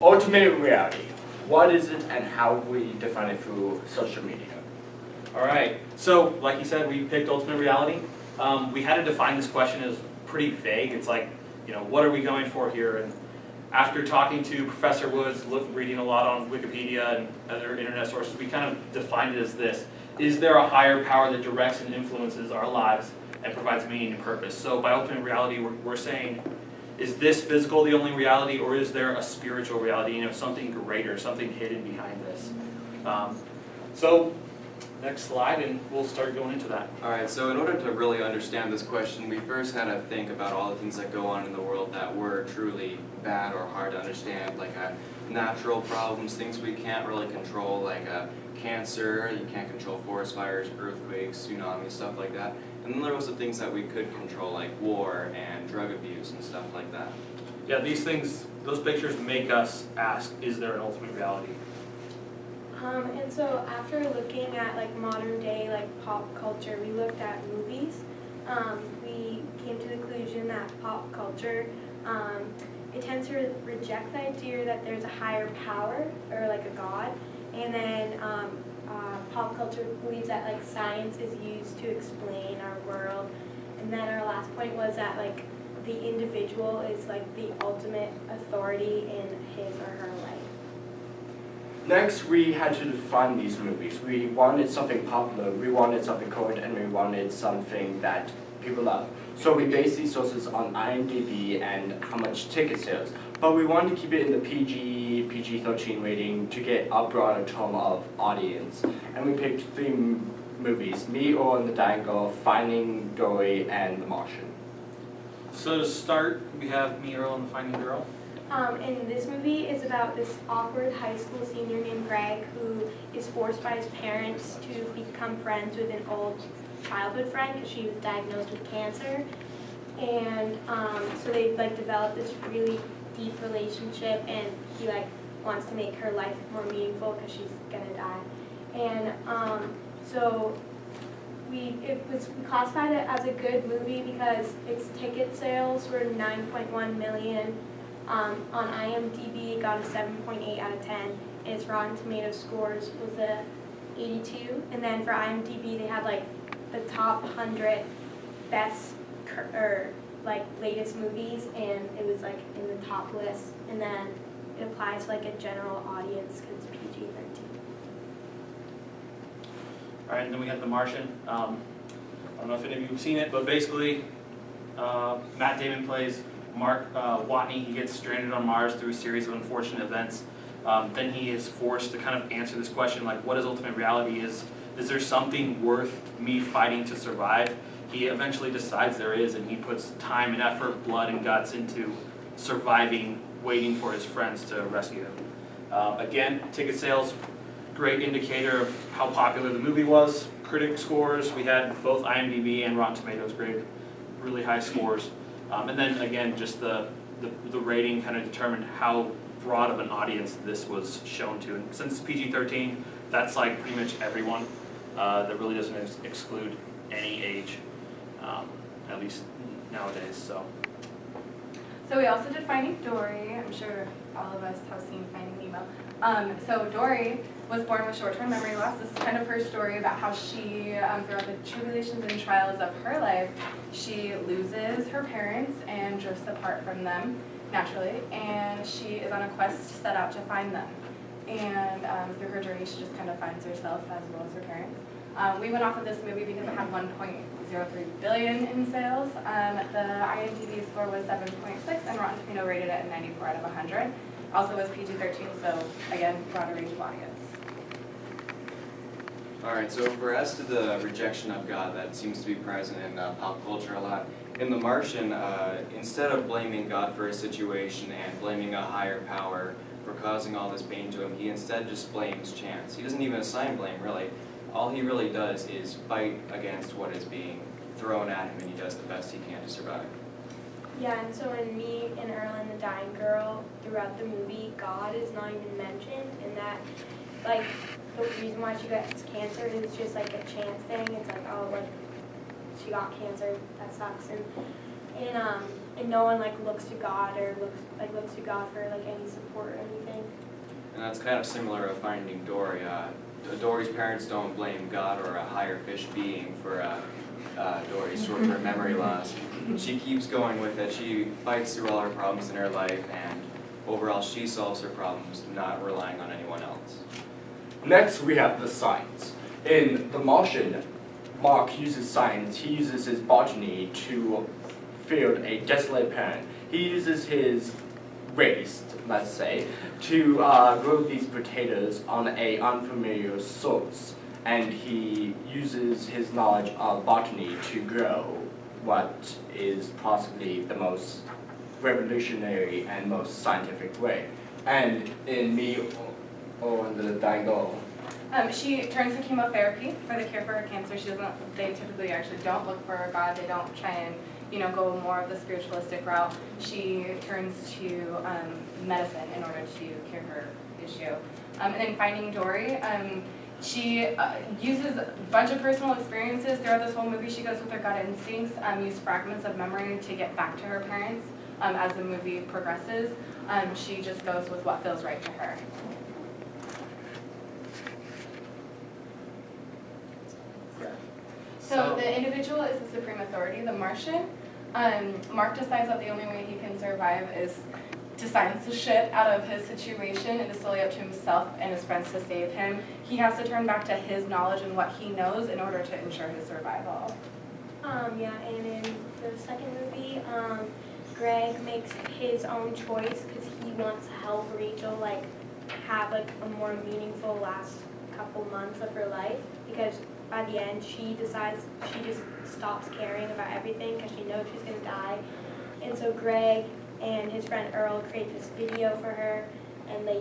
Ultimate reality. What is it and how we define it through social media? Alright, so like you said, we picked ultimate reality. We had to define this question as pretty vague. It's like, what are we going for here? And after talking to Professor Woods, reading a lot on Wikipedia and other internet sources, we kind of defined it as this. Is there a higher power that directs and influences our lives and provides meaning and purpose? So by ultimate reality, we're saying, is this physical the only reality, or is there a spiritual reality, something greater, something hidden behind this? So next slide, and we'll start going into that. Alright, so in order to really understand this question, we first had to think about all the things that go on in the world that were truly bad or hard to understand, like natural problems, things we can't really control, like cancer, you can't control forest fires, earthquakes, tsunamis, stuff like that. And then there was the things that we could control, like war and drug abuse and stuff like that. Yeah, these things, those pictures make us ask, is there an ultimate reality? And so after looking at modern day pop culture, we looked at movies. We came to the conclusion that pop culture, it tends to reject the idea that there's a higher power or a God, and then pop culture believes that science is used to explain our world, and then our last point was that the individual is the ultimate authority in his or her life. Next, we had to define these movies. We wanted something popular, we wanted something current, and we wanted something that people love. So we based these sources on IMDb and how much ticket sales. But we wanted to keep it in the PG-13 rating to get a broader term of audience. And we picked three movies: Me, Earl, and the Dying Girl, Finding Dory, and The Martian. So to start, we have Me, Earl, and the Finding Girl. And this movie is about this awkward high school senior named Greg who is forced by his parents to become friends with an old childhood friend because she was diagnosed with cancer. And so they develop this really deep relationship, and he wants to make her life more meaningful because she's gonna die. And so we classified it as a good movie because its ticket sales were 9.1 million. On IMDb, it got a 7.8 out of 10. And its Rotten Tomatoes scores was a 82. And then for IMDb, they had the top 100 best latest movies, and it was in the top list. And then it applies to a general audience because it's PG-13. All right, and then we have The Martian. I don't know if any of you have seen it, but basically, Matt Damon plays Mark Watney. He gets stranded on Mars through a series of unfortunate events. Then he is forced to kind of answer this question, what is ultimate reality? Is there something worth me fighting to survive? He eventually decides there is, and he puts time and effort, blood and guts into surviving, waiting for his friends to rescue him. Again, ticket sales, great indicator of how popular the movie was. Critic scores, we had both IMDb and Rotten Tomatoes grade really high scores. And then again, just the rating kind of determined how broad of an audience this was shown to. And since it's PG-13, that's pretty much everyone. That really doesn't exclude any age, at least nowadays. So we also did Finding Dory. I'm sure all of us have seen Finding Nemo. So Dory was born with short-term memory loss. This is kind of her story about how she, throughout the tribulations and trials of her life, she loses her parents and drifts apart from them naturally, and she is on a quest to set out to find them. And through her journey, she just kind of finds herself as well as her parents. We went off of this movie because it had 1.03 billion in sales. The IMDb score was 7.6, and Rotten Tomato rated it at 94 out of 100. Also was PG-13, so again, broader range of audience. Alright, so for as to the rejection of God that seems to be present in pop culture a lot, in The Martian, instead of blaming God for a situation and blaming a higher power for causing all this pain to him, he instead just blames chance. He doesn't even assign blame, really. All he really does is fight against what is being thrown at him, and he does the best he can to survive. Yeah, and so in Me and Earl and the Dying Girl, throughout the movie, God is not even mentioned, and that, the reason why she gets cancer is just a chance thing. It's oh, she got cancer, that sucks. And and no one like looks to God or looks to God for like any support or anything. And that's kind of similar to Finding Dory. Dory's parents don't blame God or a higher fish being for Dory's short-term memory loss. She keeps going with it. She fights through all her problems in her life, and overall she solves her problems, not relying on anyone else. Next, we have the science. In The Martian, Mark uses science. He uses his botany to field a desolate parent. He uses his waste, let's say, to grow these potatoes on an unfamiliar source. And he uses his knowledge of botany to grow what is possibly the most revolutionary and most scientific way. And in Me on the Dango, She turns to chemotherapy for the cure for her cancer. They typically actually don't look for a God. They don't try and, go more of the spiritualistic route. She turns to medicine in order to cure her issue. And then Finding Dory, she uses a bunch of personal experiences throughout this whole movie. She goes with her gut instincts, use fragments of memory to get back to her parents. As the movie progresses, she just goes with what feels right to her. So the individual is the supreme authority, the Martian. Mark decides that the only way he can survive is to science the shit out of his situation, and it's solely up to himself and his friends to save him. He has to turn back to his knowledge and what he knows in order to ensure his survival. Yeah, and in the second movie, Greg makes his own choice because he wants to help Rachel have a more meaningful last couple months of her life, because by the end she decides she just stops caring about everything because she knows she's going to die. And so Greg and his friend Earl create this video for her, and they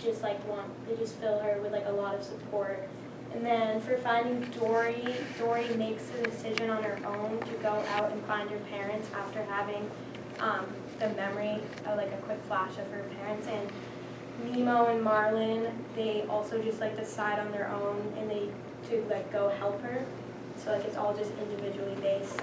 just fill her with a lot of support. And then for Finding Dory, Dory makes the decision on her own to go out and find her parents after having the memory of a quick flash of her parents. And Nemo and Marlin, they also just decide on their own and they go help her. So it's all just individually based.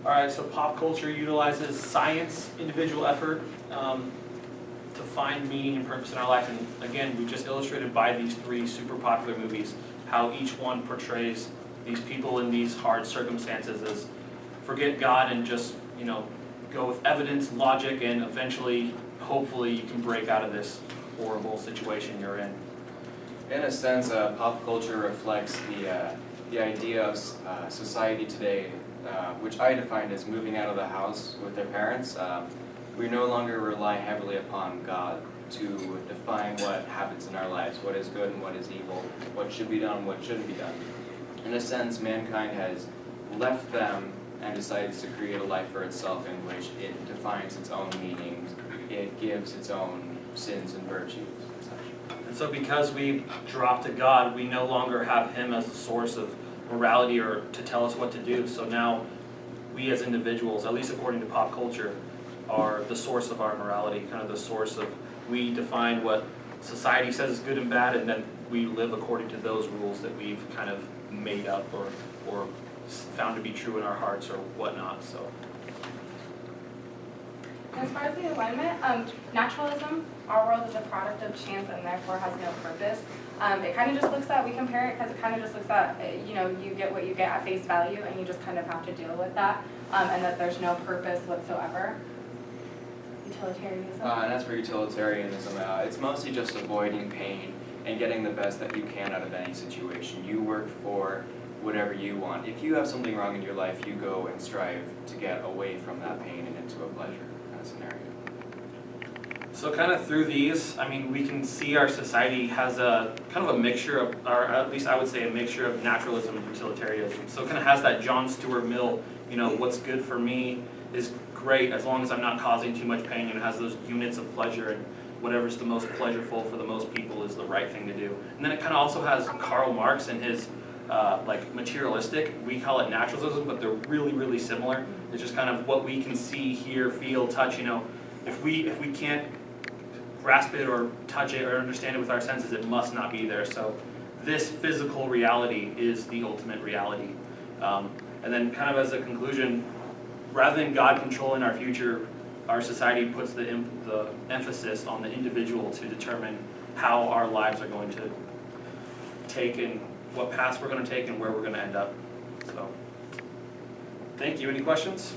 All right, so pop culture utilizes science, individual effort, to find meaning and purpose in our life. And again, we just illustrated by these three super popular movies how each one portrays these people in these hard circumstances as forget God and just, go with evidence, logic, and eventually, hopefully, you can break out of this horrible situation you're in. In a sense, pop culture reflects the idea of society today, which I define as moving out of the house with their parents. We no longer rely heavily upon God to define what happens in our lives, what is good and what is evil, what should be done and what shouldn't be done. In a sense, mankind has left them and decides to create a life for itself in which it defines its own meanings, it gives its own sins and virtues. And so because we dropped to God, we no longer have Him as a source of morality or to tell us what to do. So now we as individuals, at least according to pop culture, are the source of our morality, kind of the source of, we define what society says is good and bad, and then we live according to those rules that we've kind of made up or found to be true in our hearts or whatnot. So. As far as the alignment, naturalism, our world is a product of chance and therefore has no purpose. It kind of just looks at, we compare it because it kind of just looks at, you get what you get at face value and you just kind of have to deal with that, and that there's no purpose whatsoever. Utilitarianism. And as for utilitarianism, it's mostly just avoiding pain and getting the best that you can out of any situation. You work for whatever you want. If you have something wrong in your life, you go and strive to get away from that pain and into a pleasure kind of scenario. So kind of through these, we can see our society has a kind of a mixture of, or at least I would say a mixture of naturalism and utilitarianism. So it kind of has that John Stuart Mill, what's good for me is great as long as I'm not causing too much pain, and it has those units of pleasure, and whatever's the most pleasureful for the most people is the right thing to do. And then it kind of also has Karl Marx and his materialistic, we call it naturalism, but they're really, really similar. It's just kind of what we can see, hear, feel, touch, if we can't grasp it or touch it or understand it with our senses, it must not be there. So this physical reality is the ultimate reality. And then kind of as a conclusion, rather than God controlling our future, our society puts the emphasis on the individual to determine how our lives are going to take and what paths we're going to take and where we're going to end up. So, thank you. Any questions?